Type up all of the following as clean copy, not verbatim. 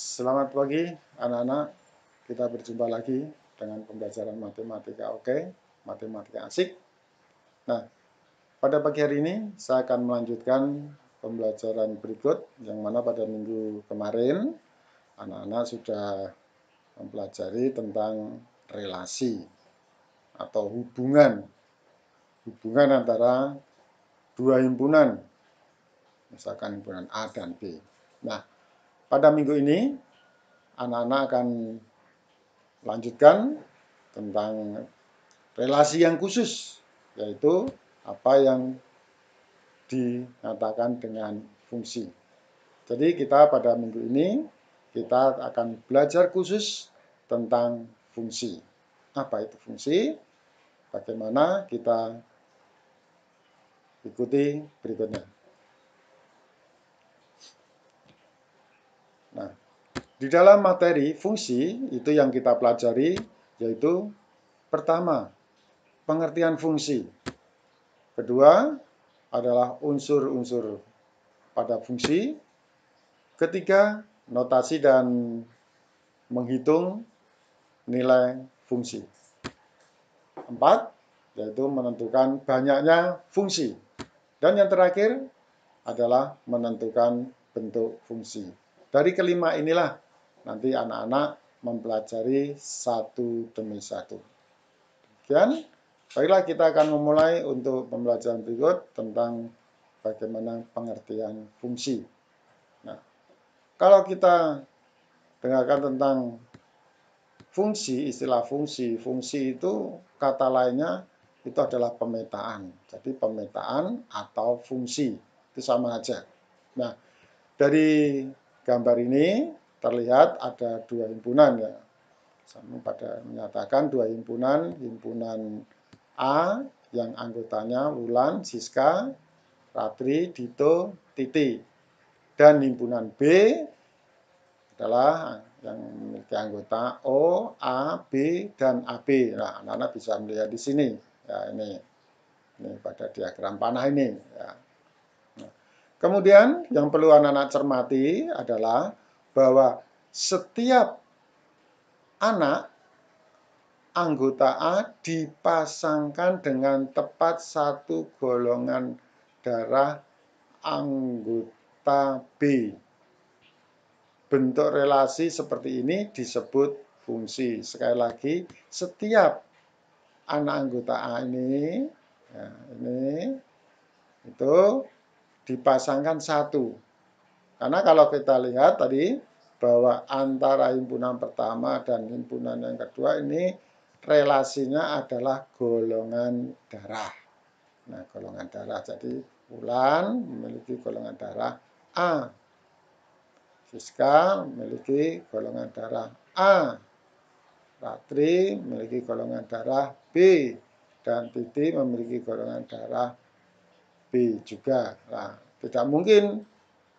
Selamat pagi anak-anak, kita berjumpa lagi dengan pembelajaran matematika oke, matematika asik. Nah, pada pagi hari ini saya akan melanjutkan pembelajaran berikut yang mana pada minggu kemarin anak-anak sudah mempelajari tentang relasi atau hubungan antara dua himpunan, misalkan himpunan A dan B. Nah, pada minggu ini anak-anak akan lanjutkan tentang relasi yang khusus, yaitu apa yang dinyatakan dengan fungsi. Jadi kita pada minggu ini kita akan belajar khusus tentang fungsi. Apa itu fungsi? Bagaimana kita ikuti berikutnya. Nah, di dalam materi fungsi itu yang kita pelajari yaitu pertama, pengertian fungsi. Kedua adalah unsur-unsur pada fungsi. Ketiga, notasi dan menghitung nilai fungsi. Empat, yaitu menentukan banyaknya fungsi. Dan yang terakhir adalah menentukan bentuk fungsi. Dari kelima inilah nanti anak-anak mempelajari satu demi satu. Demikian, baiklah kita akan memulai untuk pembelajaran berikut tentang bagaimana pengertian fungsi. Nah, kalau kita dengarkan tentang fungsi, istilah fungsi, fungsi itu kata lainnya itu adalah pemetaan. Jadi pemetaan atau fungsi itu sama aja. Nah, dari gambar ini terlihat ada dua himpunan ya. Sama pada menyatakan dua himpunan, himpunan A yang anggotanya Wulan, Siska, Ratri, Dito, Titi. Dan himpunan B adalah yang memiliki anggota O, A, B, dan AB. Nah, anak-anak bisa melihat di sini. Ya, ini pada diagram panah ini. Ya. Nah, kemudian yang perlu anak-anak cermati adalah bahwa setiap anak anggota A dipasangkan dengan tepat satu golongan darah anggota B. Bentuk relasi seperti ini disebut fungsi. Sekali lagi, setiap anak anggota A ini, ya, ini itu dipasangkan satu. Karena kalau kita lihat tadi bahwa antara himpunan pertama dan himpunan yang kedua ini relasinya adalah golongan darah. Nah, golongan darah. Jadi Wulan memiliki golongan darah A. Siska memiliki golongan darah A. Ratri memiliki golongan darah B. Dan Titi memiliki golongan darah B juga. Nah, tidak mungkin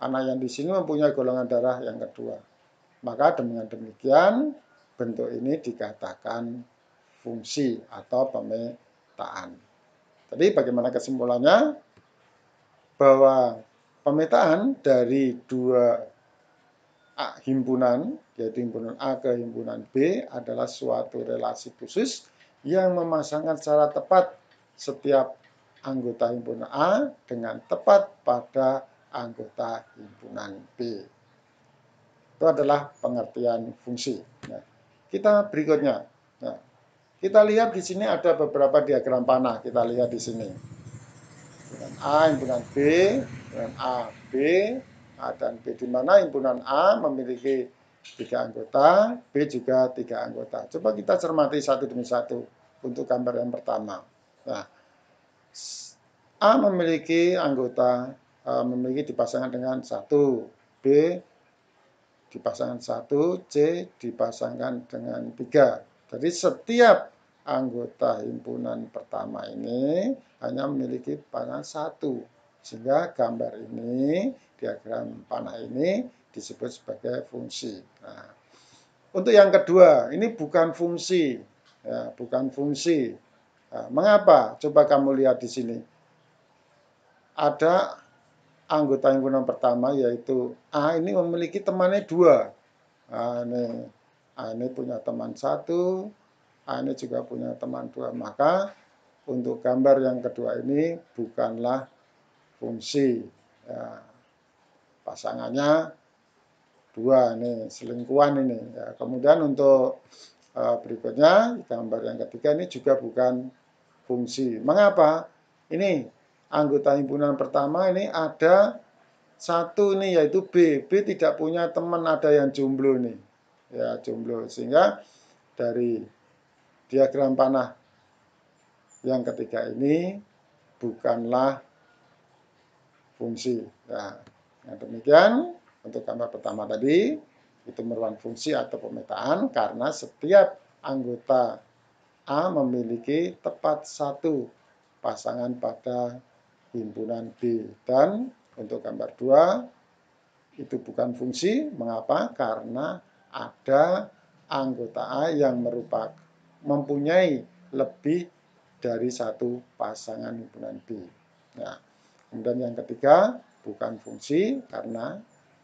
anak yang di sini mempunyai golongan darah yang kedua. Maka dengan demikian bentuk ini dikatakan fungsi atau pemetaan. Jadi bagaimana kesimpulannya? Bahwa pemetaan dari dua himpunan, yaitu himpunan A ke himpunan B adalah suatu relasi khusus yang memasangkan secara tepat setiap anggota himpunan A dengan tepat pada anggota himpunan B. Itu adalah pengertian fungsi. Nah, kita berikutnya. Nah, kita lihat di sini ada beberapa diagram panah. Kita lihat di sini. Himpunan A, himpunan B, himpunan A, B, A dan B, di mana himpunan A memiliki 3 anggota, B juga 3 anggota. Coba kita cermati satu demi satu untuk gambar yang pertama. Nah, A memiliki anggota, memiliki dipasangkan dengan 1, B dipasangkan 1, C dipasangkan dengan 3. Jadi setiap anggota himpunan pertama ini hanya memiliki panah 1. Sehingga gambar ini, diagram panah ini disebut sebagai fungsi. Nah, untuk yang kedua, ini bukan fungsi. Ya, bukan fungsi. Nah, mengapa? Coba kamu lihat di sini. Ada anggota himpunan pertama yaitu A ini memiliki temannya 2. ini punya teman 1, ini juga punya teman 2. Maka untuk gambar yang kedua ini bukanlah fungsi. Ya, pasangannya 2, ini selingkuhan ini. Ya, kemudian untuk berikutnya, gambar yang ketiga ini juga bukan fungsi. Mengapa? Ini anggota himpunan pertama ini ada 1 nih, yaitu B. B tidak punya teman, ada yang jomblo nih. Ya, jomblo. Sehingga dari diagram panah yang ketiga ini bukanlah fungsi. Ya, nah demikian untuk gambar pertama tadi, itu merupakan fungsi atau pemetaan karena setiap anggota A memiliki tepat 1 pasangan pada himpunan B. Dan untuk gambar 2 itu bukan fungsi. Mengapa? Karena ada anggota A yang mempunyai lebih dari 1 pasangan himpunan B. Nah, kemudian yang ketiga bukan fungsi karena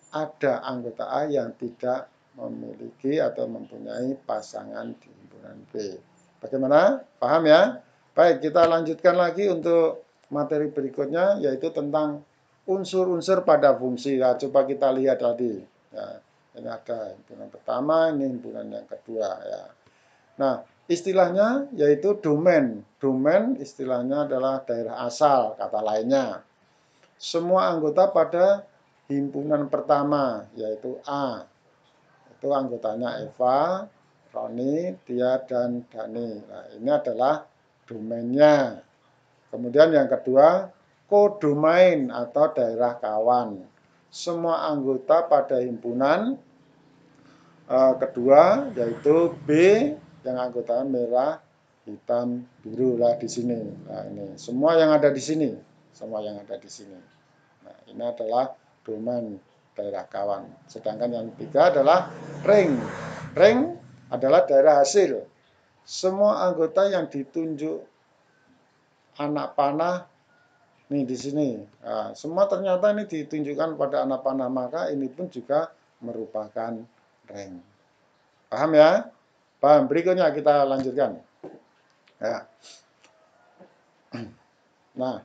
ada anggota A yang tidak memiliki atau mempunyai pasangan di himpunan B. Bagaimana? Paham ya? Baik, kita lanjutkan lagi untuk materi berikutnya, yaitu tentang unsur-unsur pada fungsi. Ya, coba kita lihat tadi. Ya, ini ada himpunan pertama, ini himpunan yang kedua. Ya. Nah, istilahnya yaitu domain. Domain istilahnya adalah daerah asal, kata lainnya. Semua anggota pada himpunan pertama, yaitu A. Itu anggotanya Eva, Roni, Dia, dan Dani. Nah, ini adalah domainnya. Kemudian yang kedua, kodomain atau daerah kawan. Semua anggota pada himpunan kedua, yaitu B, yang anggotanya merah, hitam, biru lah di sini. Nah, ini semua yang ada di sini. Semua yang ada di sini. Nah, ini adalah domain daerah kawan. Sedangkan yang ketiga adalah ring. Ring adalah daerah hasil. Semua anggota yang ditunjuk anak panah nih di sini. Nah, semua ternyata ini ditunjukkan pada anak panah, maka ini pun juga merupakan ring. Paham ya? Paham. Berikutnya kita lanjutkan. Ya. Nah,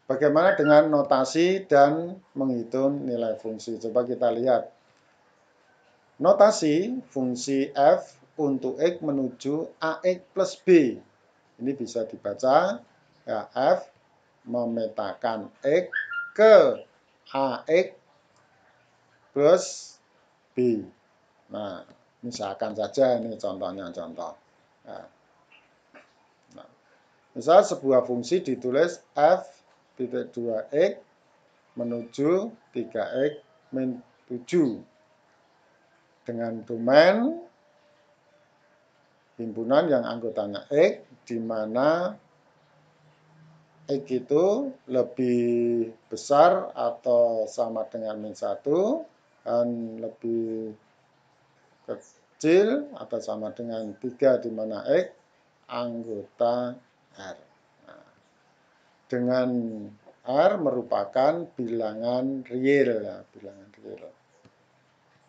bagaimana dengan notasi dan menghitung nilai fungsi? Coba kita lihat. Notasi fungsi F untuk X menuju AX plus B. Ini bisa dibaca ya, F memetakan X ke AX plus B. Nah, misalkan saja ini contohnya contoh. Nah, misal sebuah fungsi ditulis F titik 2X menuju 3X min 7 dengan domain himpunan yang anggotanya X, di mana X itu lebih besar atau sama dengan min 1 dan lebih kecil atau sama dengan 3, di mana X anggota R. Nah, dengan R merupakan bilangan real. Ya, bilangan real.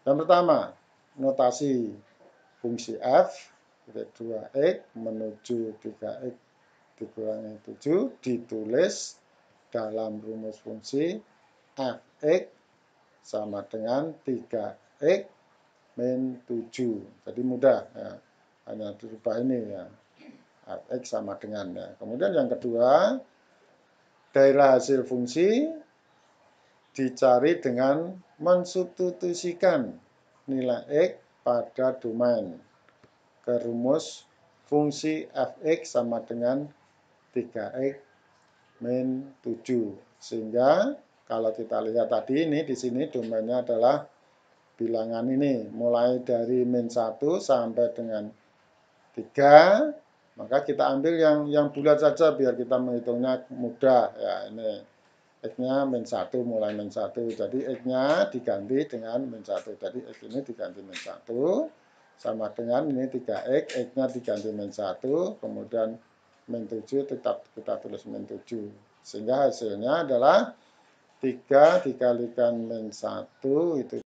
Yang pertama, notasi fungsi F 2X menuju 3X dikurangi 7 ditulis dalam rumus fungsi Fx sama dengan 3X min 7. Jadi mudah ya. Hanya dirubah ini ya. Fx sama dengan ya. Kemudian yang kedua, daerah hasil fungsi dicari dengan mensubstitusikan nilai X pada domain ke rumus fungsi Fx sama dengan 3X min 7. Sehingga kalau kita lihat tadi ini di sini domainnya adalah bilangan ini mulai dari min 1 sampai dengan 3, maka kita ambil yang bulat saja biar kita menghitungnya mudah ya. Ini X-nya min 1 mulai min 1. Jadi X-nya diganti dengan min 1. Jadi X ini diganti min 1 sama dengan ini 3X, X-nya diganti min 1, kemudian min 7 tetap kita tulis min 7. Sehingga hasilnya adalah 3 dikalikan min 1 itu